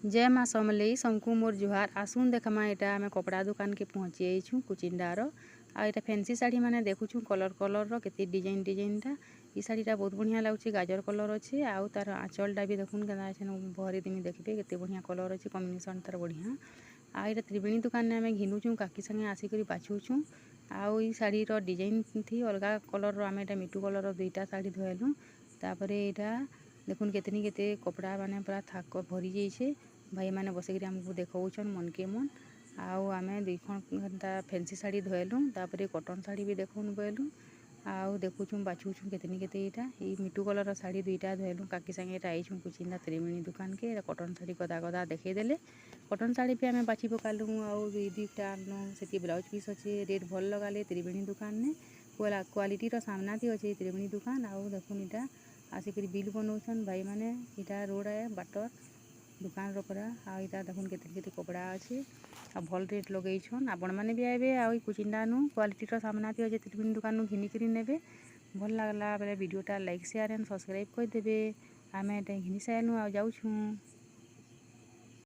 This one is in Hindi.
जय माँ समलेई सबको मोर जुहार। आसुन देखमा एटा आम कपड़ा दुकान के पहुँची जाइछुँ कुचिंडार। आ एटा फैंसी साड़ी माने देखुछुँ कलर कलर केते डिजाइन डिजाइनटा। ई साड़ीटा बहुत बढ़िया लाଗୁଛି गाजर कलर अच्छे आउ तार आँचलटा भी देखुन केना छै भरी दिमी देखबे केते बढ़िया कलर अच्छे कॉम्बिनेशन तार बढ़िया। आ एटा त्रिवेणी दुकान ने आम घिनुछुँ काकी संगे आसिक बाछुछुँ। आउ ई शाड़ीर डिजाइन थी अलगा कलर आम एटा मिटू कलर दुईटा शाड़ी धोलुँ। तापरे एटा देखुन केतनी केते कपड़ा माने पूरा थाक भरी जाइछे। भाई माने बसिक आमको देखौछन मन के मन। आउ आमे दुई खंडा फैंसी साड़ी धोलुँ तापरे कॉटन साड़ी भी देखुन बोलुँ। आउ देखुछुँ बाछुछुँ केतनी केते एटा ई मिटू कलर साड़ी दुईटा धोलुँ काकी संगे एटा आइछुँ कुचिंदा त्रिवेणी दुकान के कॉटन साड़ी गदा गदा देखै देले। कॉटन साड़ी पे आमे बाछि पकालुँ आउ दुईटा आनलुँ सेति ब्लाउज पीस अच्छे रेट भल लगाले त्रिवेणी दुकान ने क्वालिटी रो सामना थी अच्छे त्रिवेणी दुकान। आउ देखुन एटा आसिक बिल बनाउछन भाई माने एटा रोड है बाटर दुकान रो परा। आ इटा देखुन केते केते कपड़ा अच्छे आ भल रेट लगैछन आपण माने भी आबे आ कुचिंडा नु क्वालिटी रो सामना थी अच्छे त्रिवेणी दुकान नु घिनी करी नेबे। भल लागला बेले वीडियोटा लाइक शेयर एंड सब्सक्राइब कर देबे। आमे एटा घिनी सायनु आ जाउछुँ।